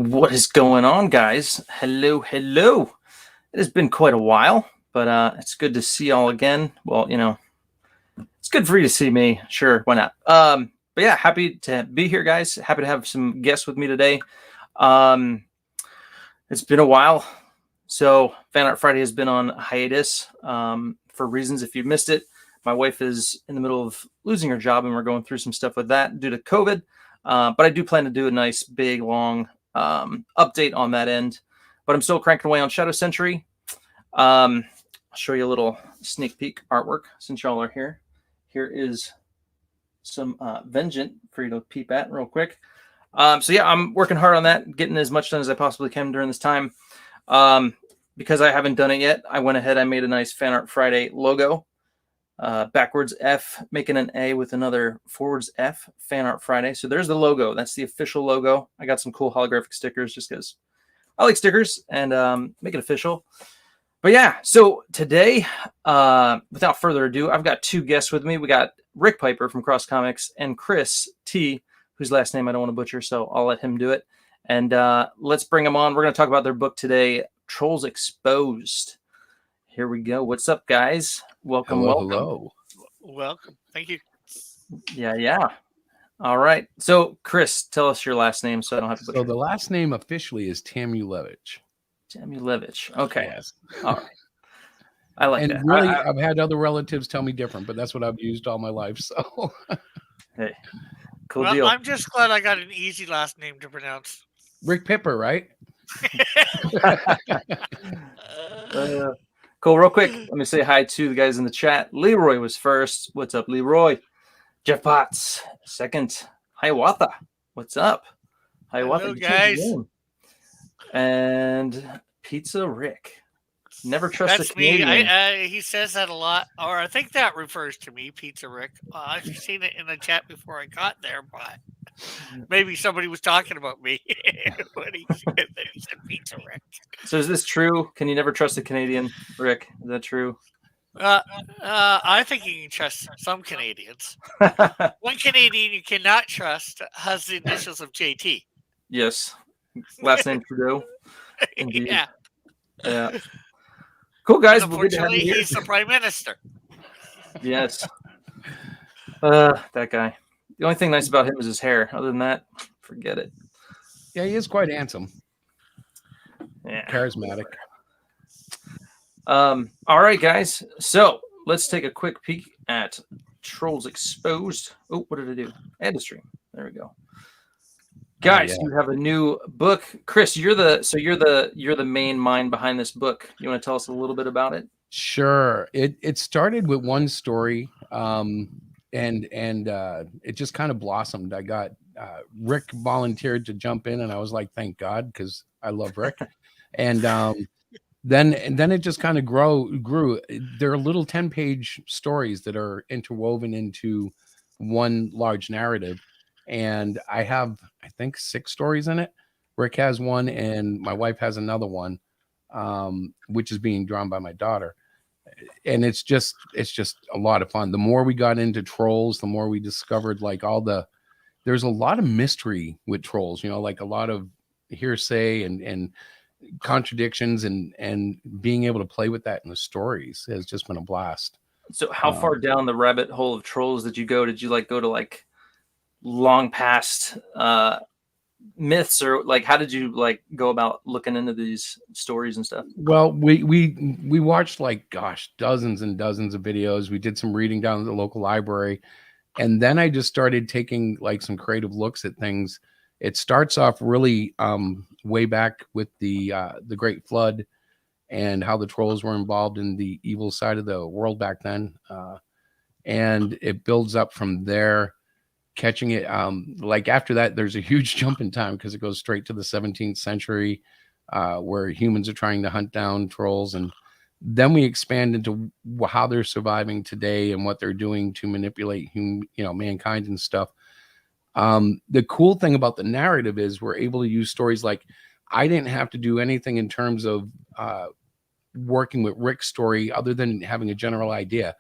What is going on, guys? Hello, hello. It has been quite a while, but it's good to see y'all again. Well, it's good for you to see me. Sure, why not? But yeah, happy to be here, guys. Happy to have some guests with me today. It's been a while. So Fan Art Friday has been on hiatus for reasons. If you missed it, my wife is in the middle of losing her job, and we're going through some stuff with that due to COVID. But I do plan to do a nice, big, long update on that end. But I'm still cranking away on Shadow Sentry. I'll show you a little sneak peek artwork since y'all are here. Here is some Vengeant for you to peep at real quick. So yeah, I'm working hard on that, getting as much done as I possibly can during this time. Because I haven't done it yet, I went ahead, I made a nice Fan Art Friday logo. Backwards F, making an A with another forwards F, Fan Art Friday. So there's the logo. That's the official logo. I got some cool holographic stickers just because I like stickers and make it official. But yeah, so today, without further ado, I've got two guests with me. We got Rick Piper from Cross Comics and Chris T, whose last name I don't want to butcher, so I'll let him do it. And let's bring them on. We're going to talk about their book today, Trolls Exposed. Here we go. What's up, guys? Welcome. Hello. Welcome. Thank you. Yeah. All right. So, Chris, tell us your last name so I don't have to butcher. So the last name officially is Tamulevich. Tamulevich. Okay. Yes. All right. I like and that. Really, I've had other relatives tell me different, but that's what I've used all my life. So, hey, cool deal. I'm just glad I got an easy last name to pronounce. Rick Pipper, right? Cool. Real quick, let me say hi to the guys in the chat. Leroy was first. What's up, Leroy? Jeff Potts, second. Hiawatha. What's up? Hiawatha. Hello, guys. And Pizza Rick. Never trust That's a Canadian. me. He says that a lot, or I think that refers to me, Pizza Rick. I've seen it in the chat before I got there, but maybe somebody was talking about me when he said Pizza Rick. So is this true? Can you never trust a Canadian, Rick? Is that true? I think you can trust some Canadians. One Canadian you cannot trust has the initials of JT. Yes. Last name Trudeau. Indeed. Yeah. Cool, guys. Unfortunately, he's the Prime Minister. Yes. That guy. The only thing nice about him is his hair. Other than that, forget it. Yeah, he is quite handsome. Yeah. Charismatic. All right, guys. So let's take a quick peek at Trolls Exposed. Oh, what did I do? Add to stream. There we go. Guys, You have a new book. Chris, you're the main mind behind this book. You want to tell us a little bit about it? Sure. It started with one story, and it just kind of blossomed. I got Rick volunteered to jump in, and I was like, thank God, because I love Rick. And then it just kind of grew. There are little 10-page stories that are interwoven into one large narrative. And I have, I think, 6 stories in it. Rick has one, and my wife has another one, which is being drawn by my daughter. And it's just a lot of fun. The more we got into trolls, the more we discovered there's a lot of mystery with trolls, like a lot of hearsay and contradictions, and being able to play with that in the stories has just been a blast. So how far down the rabbit hole of trolls did you go? Did you go to long past myths, or how did you go about looking into these stories and stuff? Well, we watched dozens and dozens of videos. We did some reading down at the local library, and then I just started taking some creative looks at things. It starts off really way back with the Great Flood and how the trolls were involved in the evil side of the world back then, and it builds up from there. Catching it after that, there's a huge jump in time because it goes straight to the 17th century, where humans are trying to hunt down trolls, and then we expand into how they're surviving today and what they're doing to manipulate mankind and stuff. The cool thing about the narrative is we're able to use stories I didn't have to do anything in terms of working with Rick's story other than having a general idea,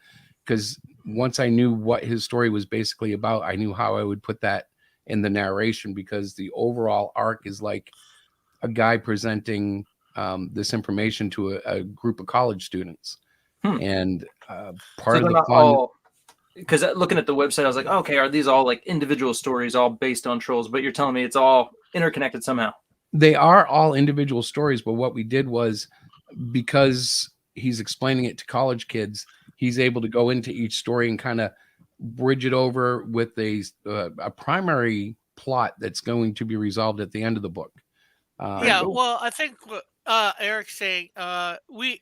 because once I knew what his story was basically about, I knew how I would put that in the narration, because the overall arc is a guy presenting this information to a group of college students. And part of the fun. Because looking at the website, I was like, okay, are these all like individual stories, all based on trolls? But you're telling me it's all interconnected somehow. They are all individual stories, but what we did was, because he's explaining it to college kids, he's able to go into each story and kind of bridge it over with a primary plot that's going to be resolved at the end of the book. Yeah, well, I think what Eric's saying,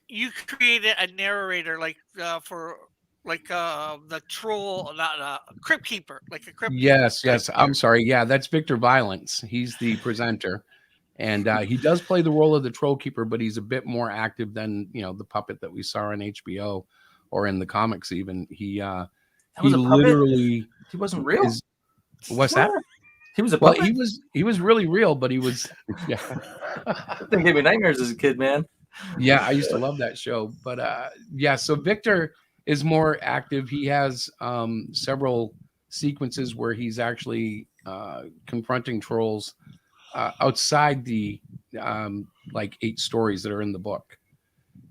you created a narrator for the troll, not crypt keeper, like a crypt. Yes, I'm sorry. Yeah, that's Victor Violence. He's the presenter, and he does play the role of the troll keeper, but he's a bit more active than the puppet that we saw on HBO or in the comics. Even he literally, he wasn't real. What's that? He was a puppet? Well, he was really real, but he was. Yeah, that thing gave me nightmares as a kid, man. Yeah, I used to love that show, but yeah. So Victor is more active. He has several sequences where he's actually confronting trolls outside the like 8 stories that are in the book.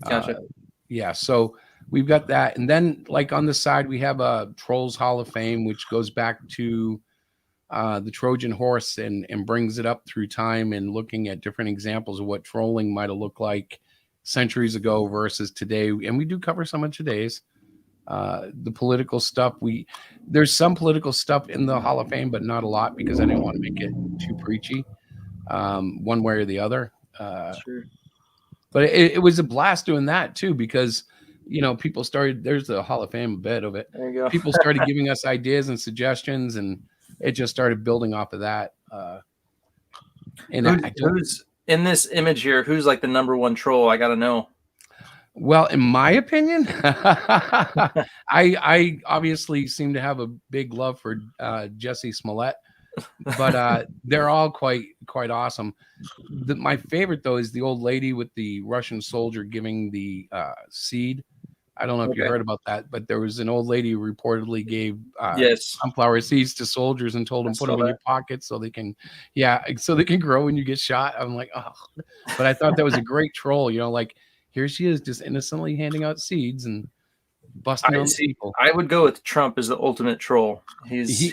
Gotcha. Yeah, so we've got that, and then like on the side we have a Trolls Hall of Fame, which goes back to the Trojan horse and brings it up through time and looking at different examples of what trolling might have looked like centuries ago versus today. And we do cover some of today's. The political stuff, there's some political stuff in the Hall of Fame, but not a lot, because I didn't want to make it too preachy one way or the other. Sure. But it was a blast doing that too, because people started, there's the Hall of Fame bit of it. There you go. People started giving us ideas and suggestions, and it just started building off of that. And who's in this image here? Who's like the number one troll? I gotta know. Well, in my opinion, I obviously seem to have a big love for Jesse Smollett, but they're all quite awesome. My favorite though is the old lady with the Russian soldier giving the seed. I don't know if you heard about that, but there was an old lady who reportedly gave sunflower seeds to soldiers and told them put them in your pocket so they can grow when you get shot. I'm like, oh, but I thought that was a great troll. Like here she is just innocently handing out seeds and busting on people. I would go with Trump as the ultimate troll. He's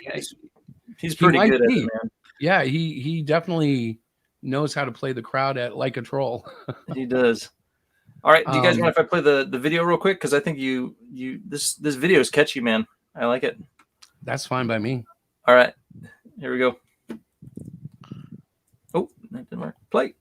pretty good at it, man. Yeah, he definitely knows how to play the crowd like a troll. He does. All right, do you guys mind if I play the video real quick? Because I think this video is catchy, man. I like it. That's fine by me. All right, here we go. Oh, that didn't work. Play.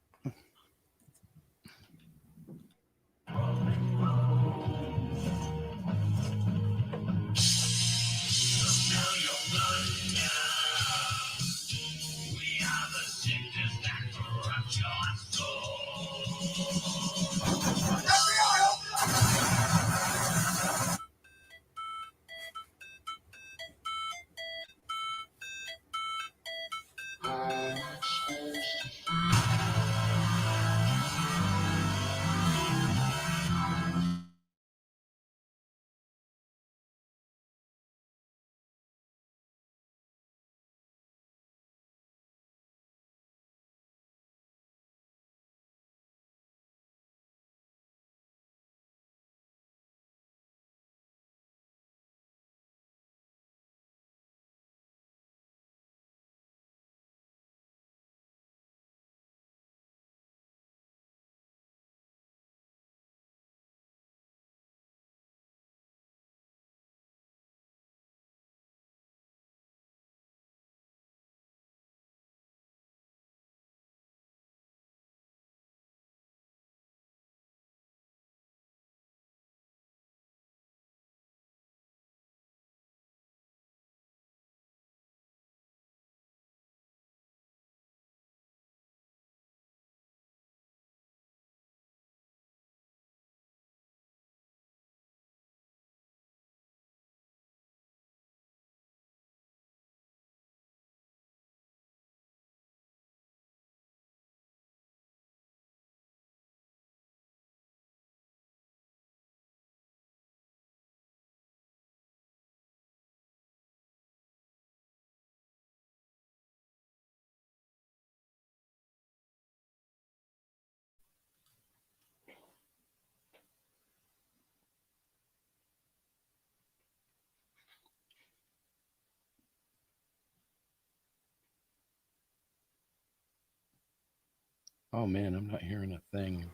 Oh man, I'm not hearing a thing.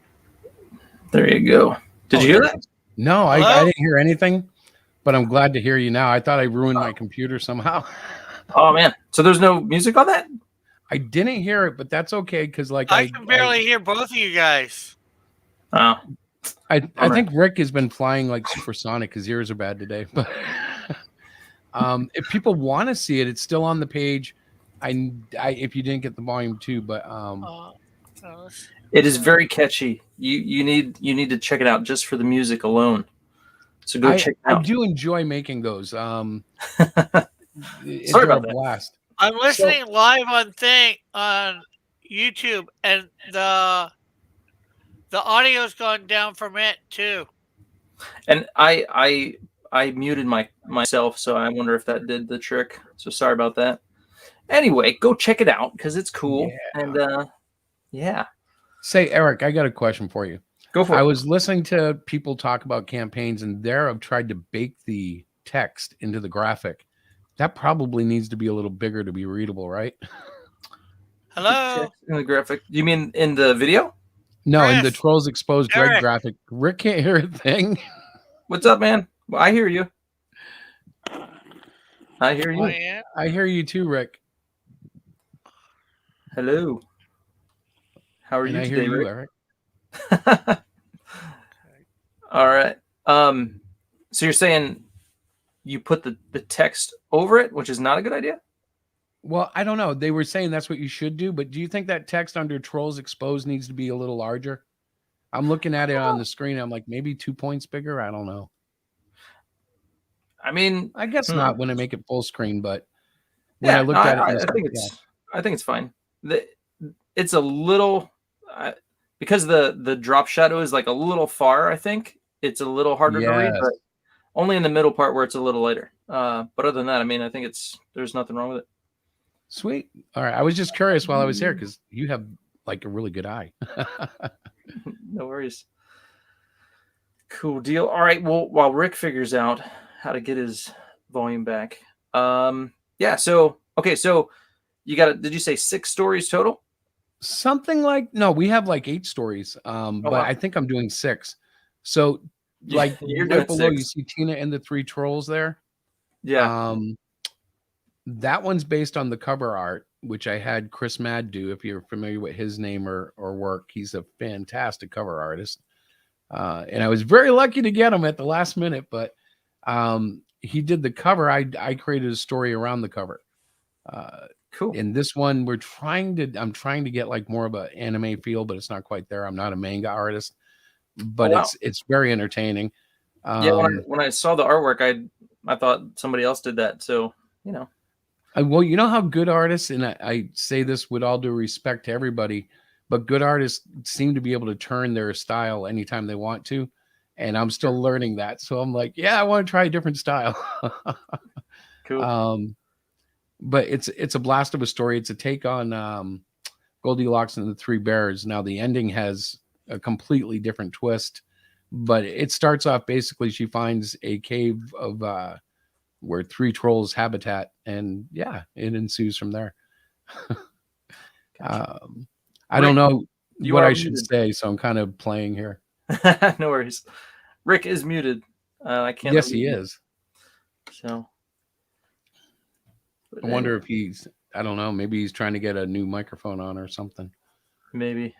There you go. Did you hear that? No, I Hello? didn't hear anything, but I'm glad to hear you now. I thought I ruined my computer somehow. Oh man. So there's no music on that? I didn't hear it, but that's okay because like I can barely hear both of you guys. Oh. I think Rick has been flying like supersonic. His ears are bad today. But if people want to see it, it's still on the page. I if you didn't get the volume 2, but it is very catchy. You need to check it out just for the music alone. So go check it out. I do enjoy making those. Sorry They're about a that. blast. I'm listening live on YouTube, and the audio's gone down from it too. And I muted myself, so I wonder if that did the trick. So sorry about that. Anyway, go check it out because it's cool. Yeah. And yeah. Say, Eric, I got a question for you. Go for it. I was listening to people talk about campaigns, and there I've tried to bake the text into the graphic. That probably needs to be a little bigger to be readable, right? Hello? In the graphic. You mean in the video? No, in the Chris, Trolls Exposed Greg Eric. graphic. Rick can't hear a thing. What's up, man? Well, I hear you. I hear you. Oh, yeah? I hear you too, Rick. Hello. How are And you I today, hear you, Rick? Eric. All right. So you're saying you put the text over it, which is not a good idea? Well, I don't know. They were saying that's what you should do, but do you think that text under Trolls Exposed needs to be a little larger? I'm looking at it on the screen. I'm like, maybe 2 points bigger. I don't know. I mean, I guess not when I make it full screen, but when yeah, I looked at it, I think it's fine. It's a little because the drop shadow is like a little far. I think it's a little harder to read, but only in the middle part where it's a little lighter. But other than that, I mean, I think there's nothing wrong with it. Sweet. All right. I was just curious while I was here because you have like a really good eye. No worries. Cool deal. All right. Well, while Rick figures out how to get his volume back, yeah. So okay. So you got did you say 6 stories total? Something like no, we have like 8 stories. But wow. I think I'm doing 6. So like You're right below, 6. you see Tina and the 3 trolls there. Yeah. That one's based on the cover art, which I had Chris Mad do. If you're familiar with his name or work, he's a fantastic cover artist. And I was very lucky to get him at the last minute, but he did the cover. I created a story around the cover. Cool. In this one, I'm trying to get like more of an anime feel, but it's not quite there. I'm not a manga artist, but it's very entertaining. Yeah, when I saw the artwork, I thought somebody else did that. So, you know. Well, you know how good artists, and I say this with all due respect to everybody, but good artists seem to be able to turn their style anytime they want to. And I'm still learning that. So I'm like, yeah, I want to try a different style. Cool. But it's a blast of a story. It's a take on Goldilocks and the 3 Bears. Now the ending has a completely different twist, but it starts off basically she finds a cave of where 3 trolls habitat, and yeah, it ensues from there. I don't know what I should say, so I'm kind of playing here. No worries. Rick is muted. I can't. Yes, he is. So I wonder if he's, I don't know, maybe he's trying to get a new microphone on or something. Maybe.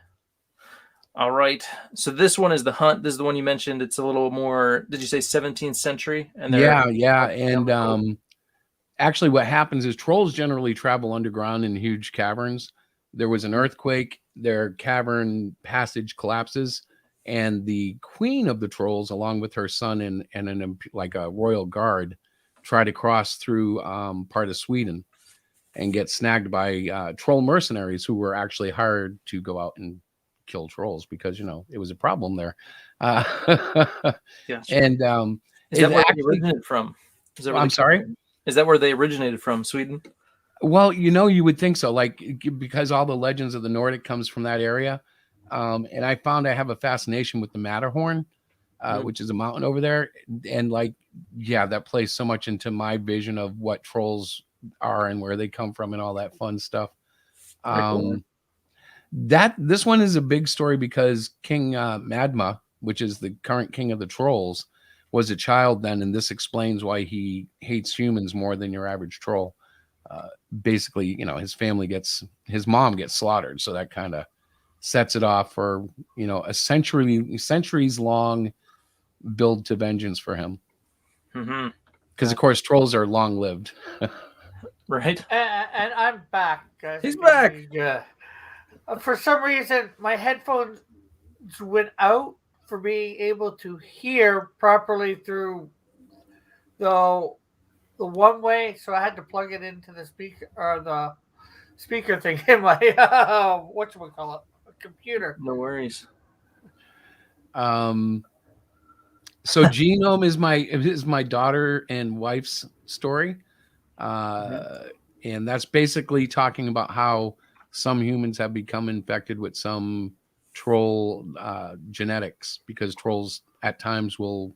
All right. So this one is The Hunt. This is the one you mentioned. It's a little more, did you say 17th century? And yeah. And actually what happens is trolls generally travel underground in huge caverns. There was an earthquake, their cavern passage collapses, and the queen of the trolls, along with her son and like a royal guard, try to cross through part of Sweden and get snagged by troll mercenaries who were actually hired to go out and kill trolls because, you know, it was a problem there. Yeah, and is that where they originated from? I'm sorry? Is that where they originated from, Sweden? Well, you know, you would think so, like, because all the legends of the Nordic comes from that area. And I found I have a fascination with the Matterhorn, which is a mountain over there. And like, yeah, that plays so much into my vision of what trolls are and where they come from and all that fun stuff. This one is a big story because King Madma, which is the current king of the trolls, was a child then, and this explains why he hates humans more than your average troll. Basically, his mom gets slaughtered, so that kind of sets it off for a centuries long build to vengeance for him. Mm-hmm. Because of course trolls are long lived. Right. And I'm back, guys. He's back. Yeah. For some reason, my headphones went out for being able to hear properly through the one way, so I had to plug it into the speaker or the speaker thing in my whatchamacallit, computer. No worries. So Genome is my daughter and wife's story. And that's basically talking about how some humans have become infected with some troll genetics, because trolls at times will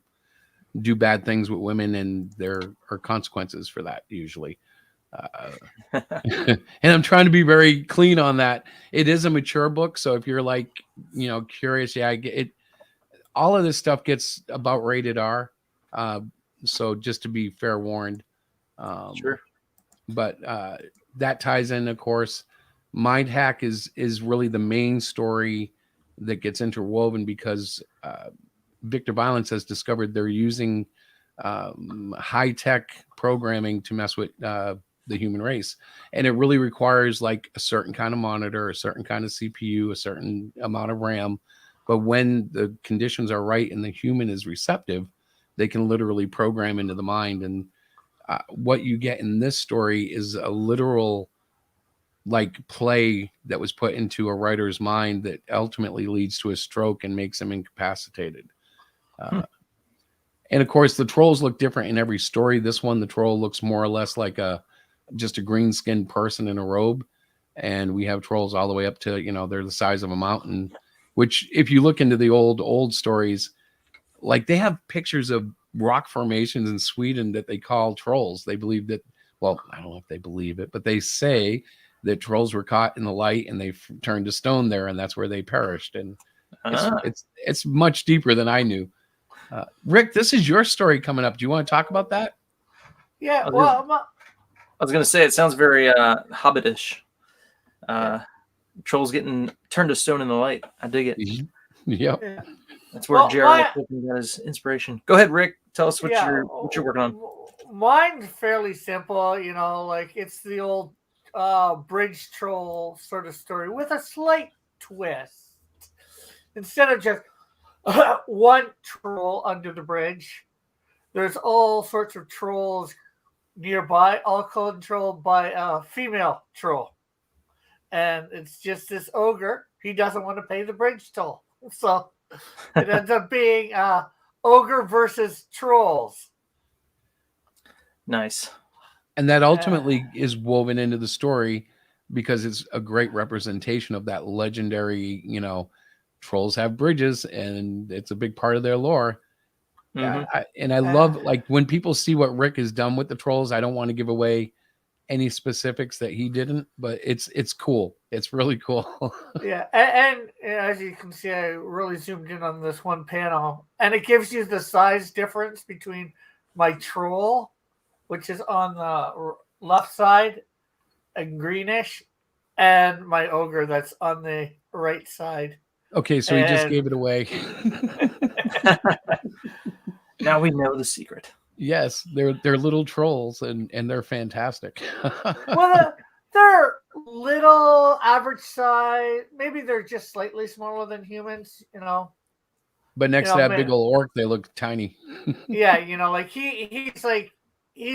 do bad things with women, and there are consequences for that usually. And I'm trying to be very clean on that. It is a mature book, so if you're curious, I get it. All of this stuff gets about rated R, so just to be fair warned. Sure. But that ties in, of course. Mind Hack is really the main story that gets interwoven because Victor Violence has discovered they're using high-tech programming to mess with the human race. And it really requires like a certain kind of monitor, a certain kind of CPU, a certain amount of RAM. But when the conditions are right and the human is receptive, they can literally program into the mind. And what you get in this story is a literal like play that was put into a writer's mind that ultimately leads to a stroke and makes him incapacitated. And of course, the trolls look different in every story. This one, the troll looks more or less like just a green-skinned person in a robe. And we have trolls all the way up to, they're the size of a mountain, which if you look into the old stories, like they have pictures of rock formations in Sweden that they call trolls. They believe that, well, I don't know if they believe it, but they say that trolls were caught in the light and they turned to stone there, and that's where they perished. And it's much deeper than I knew. Rick, this is your story coming up. Do you want to talk about that? Yeah, I was going to say, it sounds very Hobbitish. Trolls getting turned to stone in the light. I dig it. Yep. Yeah. That's where J.R.R. Tolkien got his inspiration. Go ahead, Rick. Tell us what you're working on. Mine's fairly simple, like it's the old bridge troll sort of story with a slight twist. Instead of just one troll under the bridge, there's all sorts of trolls nearby, all controlled by a female troll. And it's just this ogre. He doesn't want to pay the bridge toll. So it ends up being ogre versus trolls. Nice. And that ultimately is woven into the story because it's a great representation of that legendary, trolls have bridges, and it's a big part of their lore. Mm-hmm. I love, like, when people see what Rick has done with the trolls. I don't want to give away any specifics that he didn't, but it's cool. It's really cool. Yeah, and as you can see, I really zoomed in on this one panel, and it gives you the size difference between my troll, which is on the left side and greenish, and my ogre that's on the right side. Okay, so he just gave it away. Now we know the secret. Yes, they're little trolls, and they're fantastic. Well, they're little, average size. Maybe they're just slightly smaller than humans, But next to that big old orc, they look tiny. Yeah, like he's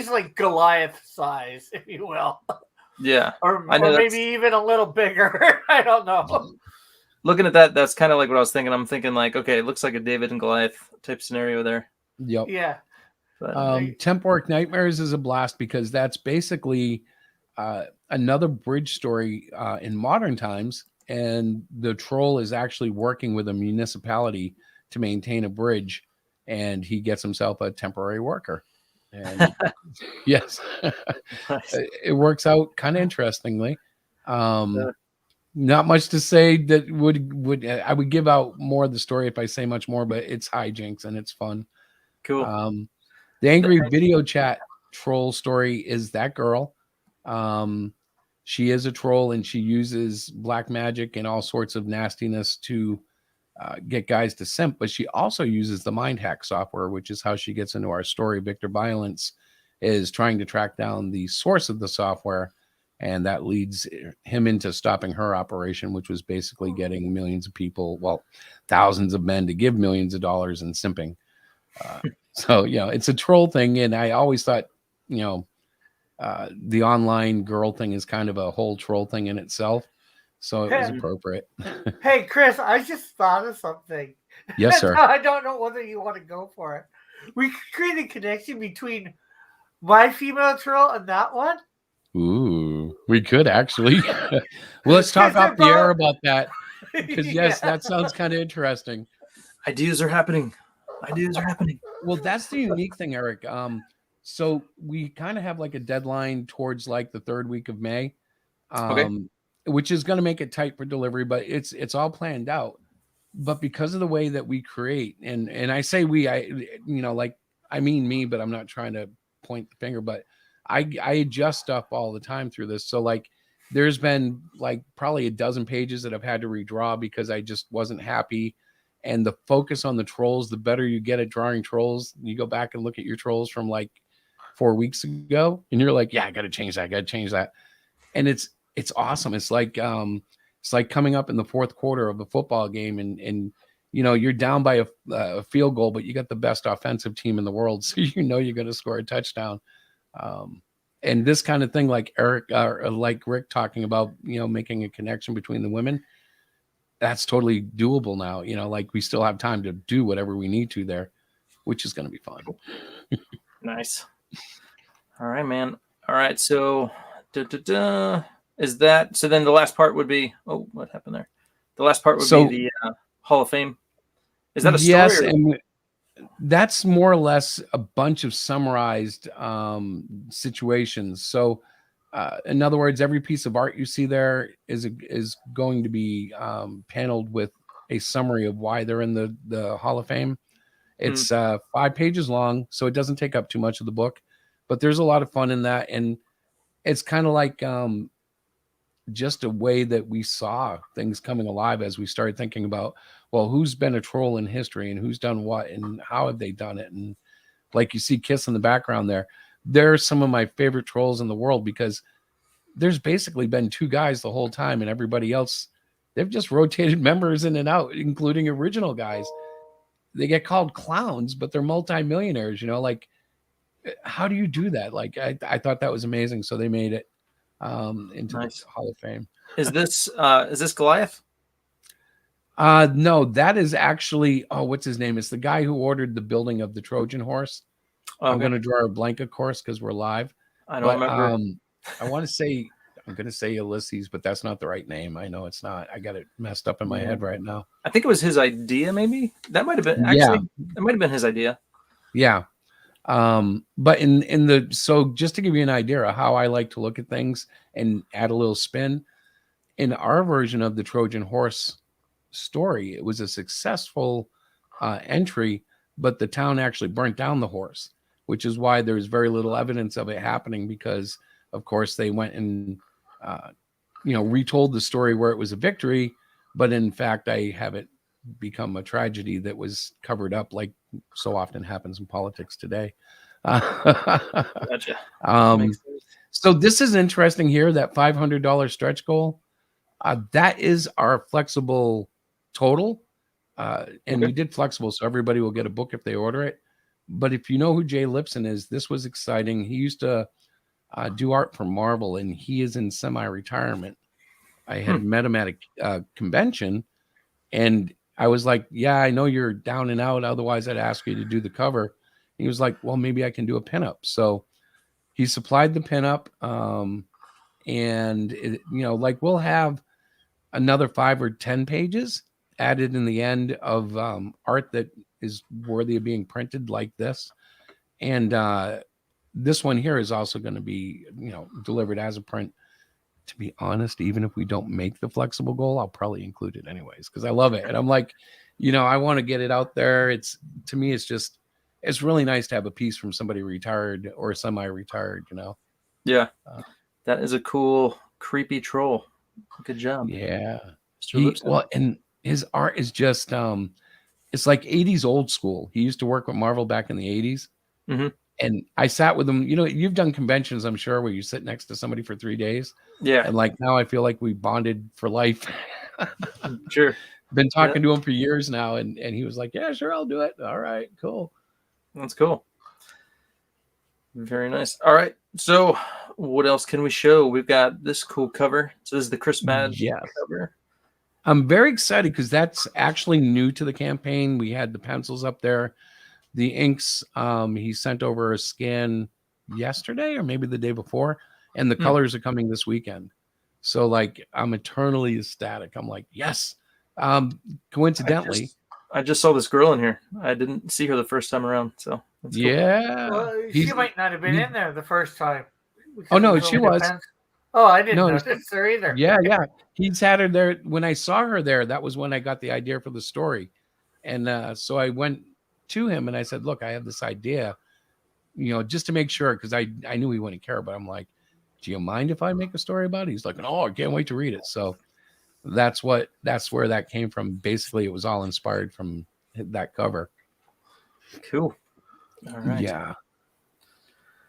like Goliath size, if you will. Yeah, or maybe even a little bigger. I don't know. Looking at that, that's kind of like what I was thinking. I'm thinking like, okay, it looks like a David and Goliath type scenario there. Yep. Yeah. Temp Orc Nightmares is a blast because that's basically another bridge story in modern times, and the troll is actually working with a municipality to maintain a bridge, and he gets himself a temporary worker. And yes, Nice. It works out kind of interestingly. Not much to say that would I would give out more of the story if I say much more, but it's hijinks and it's fun. Cool. The angry video chat troll story is that girl. She is a troll and she uses black magic and all sorts of nastiness to get guys to simp, but she also uses the mind hack software, which is how she gets into our story. Victor Violence is trying to track down the source of the software, and that leads him into stopping her operation, which was basically getting millions of people, well, thousands of men to give millions of dollars in simping. So, it's a troll thing. And I always thought, the online girl thing is kind of a whole troll thing in itself. So it was appropriate. Hey, Chris, I just thought of something. Yes, sir. I don't know whether you want to go for it. We could create a connection between my female troll and that one. Ooh, we could actually. Well, let's talk off the air about that. Because, yes, that sounds kind of interesting. Ideas are happening. Well, that's the unique thing, Eric. So we kind of have like a deadline towards like the third week of May. Okay. Which is going to make it tight for delivery, but it's all planned out. But because of the way that we create, and I say we, I mean me, but I'm not trying to point the finger, but I adjust stuff all the time through this. So like, there's been like probably a dozen pages that I've had to redraw because I just wasn't happy. And the focus on the trolls, the better you get at drawing trolls, you go back and look at your trolls from like 4 weeks ago, and you're like, yeah, I got to change that. And it's awesome. It's like coming up in the fourth quarter of a football game and you're down by a field goal, but you got the best offensive team in the world. So you're going to score a touchdown. And this kind of thing, like Eric, like Rick talking about, making a connection between the women, that's totally doable now. Like we still have time to do whatever we need to there, which is going to be fun. Nice. All right, man. All right. So, is that so? Then the last part would be. Oh, what happened there? The last part would be the Hall of Fame. Is that a story? Yes, and that's more or less a bunch of summarized situations. So, in other words, every piece of art you see there is going to be paneled with a summary of why they're in the Hall of Fame. It's 5 pages long, so it doesn't take up too much of the book, but there's a lot of fun in that, and it's kind of like just a way that we saw things coming alive as we started thinking about, well, who's been a troll in history and who's done what and how have they done it. And like you see Kiss in the background there, they're some of my favorite trolls in the world because there's basically been 2 guys the whole time and everybody else, they've just rotated members in and out, including original guys. They get called clowns, but they're multimillionaires, like, how do you do that? Like, I thought that was amazing. So they made it into the Hall of Fame. Is this Goliath? No, that is actually, what's his name? It's the guy who ordered the building of the Trojan horse. Okay. I'm going to draw a blank, of course, because we're live. I don't remember. I want to say, I'm going to say Ulysses, but that's not the right name. I know it's not. I got it messed up in my head right now. I think it was his idea, maybe. That might have been, actually, It might have been his idea. Yeah. But so just to give you an idea of how I like to look at things and add a little spin, in our version of the Trojan horse story, it was a successful entry, but the town actually burnt down the horse, which is why there's very little evidence of it happening because, of course, they went and, retold the story where it was a victory, but in fact, I have it become a tragedy that was covered up like so often happens in politics today. Gotcha. So this is interesting here, that $500 stretch goal. That is our flexible total. And we did flexible, so everybody will get a book if they order it. But if you know who Jay Lipson is, this was exciting. He used to do art for Marvel, and he is in semi-retirement. I had met him at a convention, and I was like, yeah, I know you're down and out. Otherwise, I'd ask you to do the cover. He was like, well, maybe I can do a pinup. So he supplied the pinup. And, we'll have another 5 or 10 pages added in the end of art that is worthy of being printed like this. And this one here is also going to be, delivered as a print. to be honest, even if we don't make the flexible goal, I'll probably include it anyways because I love it. And I'm like, I want to get it out there. To me, it's really nice to have a piece from somebody retired or semi-retired, Yeah. That is a cool, creepy troll. Good job. Yeah. Mr. Lipson. And his art is just, it's like 80s old school. He used to work with Marvel back in the 80s. Mm-hmm. And I sat with him. You've done conventions, I'm sure, where you sit next to somebody for 3 days. Yeah. And like now I feel like we bonded for life. Sure. Been talking to him for years now. And he was like, yeah, sure, I'll do it. All right, cool. That's cool. Very nice. All right. So what else can we show? We've got this cool cover. So this is the Chris Madge cover. I'm very excited because that's actually new to the campaign. We had the pencils up there. The inks, he sent over a scan yesterday or maybe the day before, and the colors are coming this weekend. So like I'm eternally ecstatic. I'm like, yes. Coincidentally, I just saw this girl in here. I didn't see her the first time around. So that's cool. Well, she might not have been in there the first time. Oh no, she was. Oh, I didn't notice her either. Yeah. He's had her there. When I saw her there, that was when I got the idea for the story. And so I went to him and I said, look, I have this idea, just to make sure, because I knew he wouldn't care, but I'm like, do you mind if I make a story about it? He's like, oh, I can't wait to read it. So that's where that came from. Basically, it was all inspired from that cover. Cool. All right. Yeah.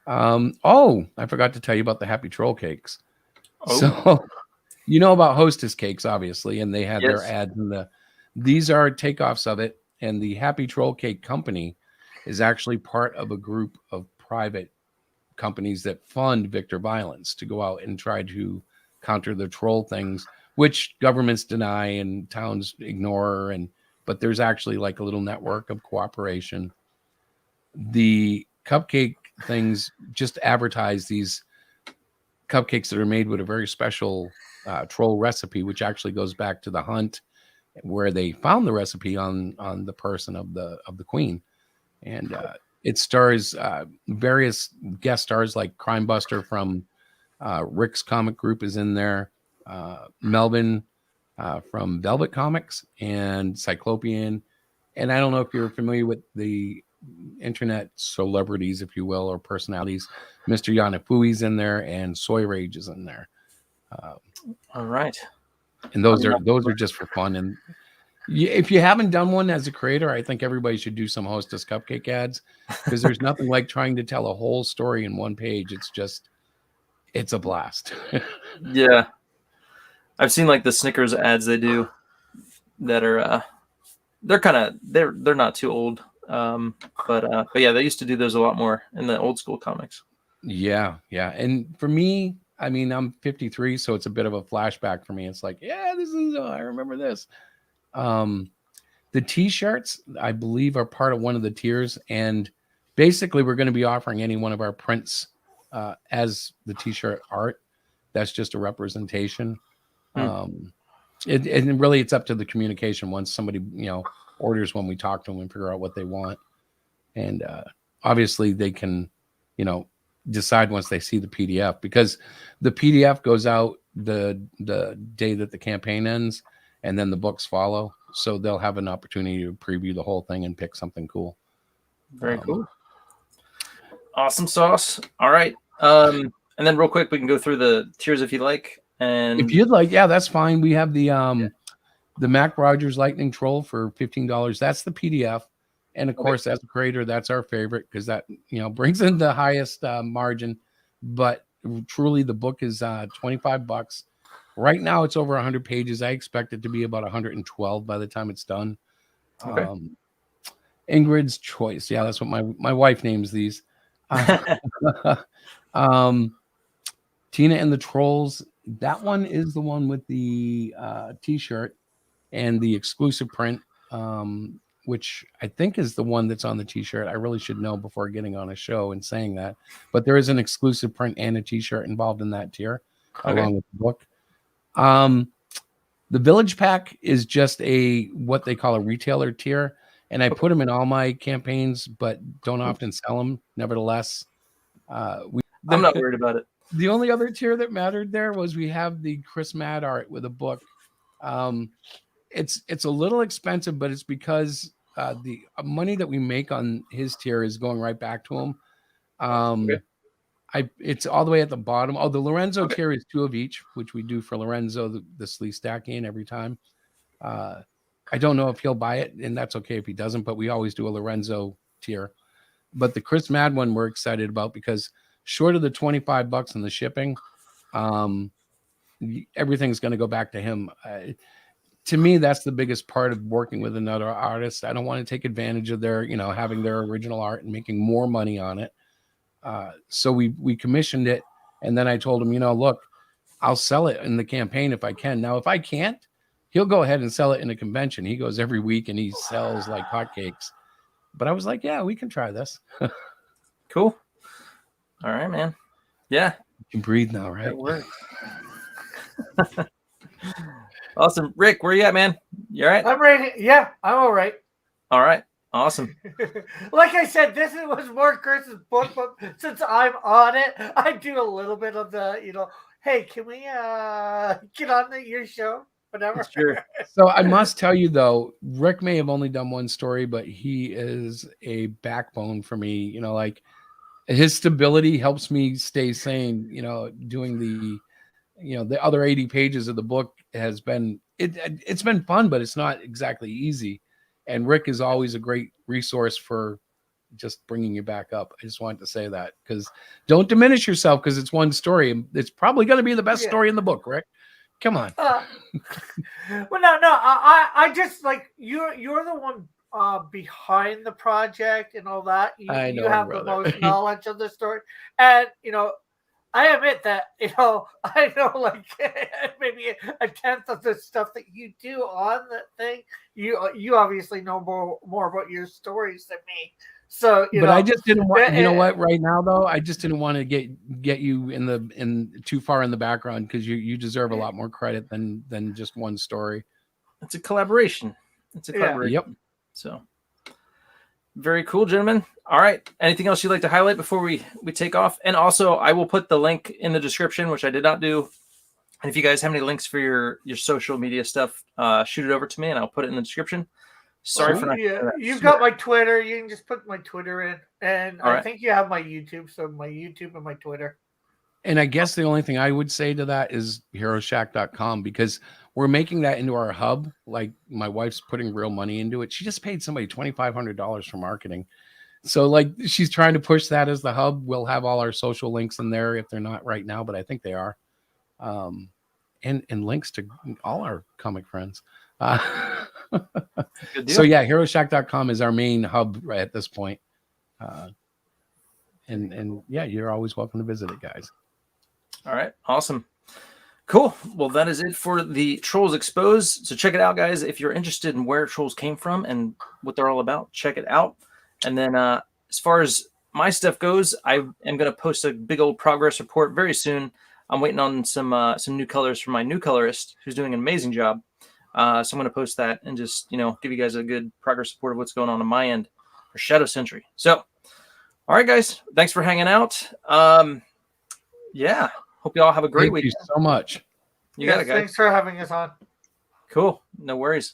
I forgot to tell you about the Happy Troll cakes. Oh. So you know about Hostess cakes, obviously, and they had their ads in these are takeoffs of it. And the Happy Troll Cake Company is actually part of a group of private companies that fund Victor Violence to go out and try to counter the troll things, which governments deny and towns ignore. But there's actually like a little network of cooperation. The cupcake things just advertise these cupcakes that are made with a very special troll recipe, which actually goes back to the hunt where they found the recipe on the person of the queen. And it stars various guest stars like Crime Buster from Rick's comic group is in there, Melvin from Velvet Comics, and Cyclopean. And I don't know if you're familiar with the internet celebrities, if you will, or personalities. Mr. Yanafui's in there, and Soy Rage is in there. All right. And those are just for fun. And if you haven't done one as a creator, I think everybody should do some Hostess cupcake ads, because there's nothing like trying to tell a whole story in one page. It's a blast. Yeah. I've seen like the Snickers ads they do that are they're not too old. But yeah, they used to do those a lot more in the old school comics. Yeah. And for me, I mean, I'm 53, so it's a bit of a flashback for me. It's like, yeah, I remember this. The t-shirts, I believe, are part of one of the tiers, and basically we're going to be offering any one of our prints as the t-shirt art. That's just a representation. And really it's up to the communication. Once somebody orders, when we talk to them and figure out what they want, and obviously they can decide once they see the PDF, because the PDF goes out the day that the campaign ends, and then the books follow, so they'll have an opportunity to preview the whole thing and pick something cool. Very cool. Awesome sauce. All right. And then real quick, we can go through the tiers if you like. And if you'd like, yeah, that's fine. We have the Mac Rogers Lightning Troll for $15. That's the PDF. And of course, as a creator, that's our favorite, because that brings in the highest margin. But truly, the book is $25. Right now, it's over 100 pages. I expect it to be about 112 by the time it's done. Okay. Ingrid's Choice. Yeah, that's what my wife names these. Tina and the Trolls. That one is the one with the t-shirt and the exclusive print, which I think is the one that's on the t-shirt. I really should know before getting on a show and saying that. But there is an exclusive print and a t-shirt involved in that tier, along with the book. The Village Pack is just what they call a retailer tier, and I put them in all my campaigns, but don't often sell them. Nevertheless, I'm not worried about it. The only other tier that mattered there was we have the Chris Mad art with a book. It's a little expensive, but it's because the money that we make on his tier is going right back to him. Okay. It's all the way at the bottom. Oh, the Lorenzo tier is 2 of each, which we do for Lorenzo, the sleeve stacking every time. I don't know if he'll buy it, and that's okay if he doesn't, but we always do a Lorenzo tier. But the Chris Mad one we're excited about because short of the $25 in the shipping, everything's going to go back to him. To me, that's the biggest part of working with another artist. I don't want to take advantage of their, having their original art and making more money on it. So we commissioned it, and then I told him, look, I'll sell it in the campaign if I can. Now, if I can't, he'll go ahead and sell it in a convention. He goes every week and he sells like hotcakes. But I was like, yeah, we can try this. Cool. All right, man. Yeah. You can breathe now, right? That works. Awesome. Rick, where you at, man? You all right? I'm ready. Yeah, I'm all right. All right. Awesome. Like I said, was more Chris's book, but since I'm on it, I do a little bit of the, hey, can we get on your show? Whatever. Sure. So I must tell you, though, Rick may have only done one story, but he is a backbone for me. Like his stability helps me stay sane, doing the other 80 pages of the book has been, it's been fun, but it's not exactly easy. And Rick is always a great resource for just bringing you back up. I just wanted to say that because don't diminish yourself because it's one story. It's probably going to be the best story in the book, Rick. Come on. Well, no. I just like you're the one behind the project and all that. You have the most knowledge of the story, and I admit that I know like maybe a tenth of the stuff that you do on the thing. You obviously know more about your stories than me. So but I just didn't want. You know what? Right now, though, I just didn't want to get you in too far in the background because you deserve a lot more credit than just one story. It's a collaboration. Yep. So very cool, gentlemen. All right. Anything else you'd like to highlight before we take off? And also, I will put the link in the description, which I did not do. And if you guys have any links for your social media stuff, shoot it over to me, and I'll put it in the description. Sorry for not. Yeah, you've got my Twitter. You can just put my Twitter in, and All right. I think you have my YouTube. So my YouTube and my Twitter. And I guess the only thing I would say to that is HeroShack.com because we're making that into our hub. Like my wife's putting real money into it. She just paid somebody $2,500 for marketing. So like she's trying to push that as the hub. We'll have all our social links in there if they're not right now, but I think they are. And links to all our comic friends. So yeah, HeroShack.com is our main hub right at this point. And yeah, you're always welcome to visit it, guys. All right. Awesome. Cool. Well, that is it for the Trolls Exposed. So check it out, guys. If you're interested in where Trolls came from and what they're all about, check it out. And then as far as my stuff goes, I am going to post a big old progress report very soon. I'm waiting on some new colors from my new colorist who's doing an amazing job. So I'm going to post that and just, give you guys a good progress report of what's going on my end for Shadow Sentry. So, all right, guys, thanks for hanging out. Yeah, hope you all have a great week. Thank you so much. You got it, guys. Thanks for having us on. Cool. No worries.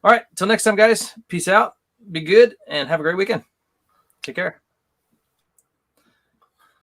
All right. Till next time, guys. Peace out. Be good and have a great weekend. Take care.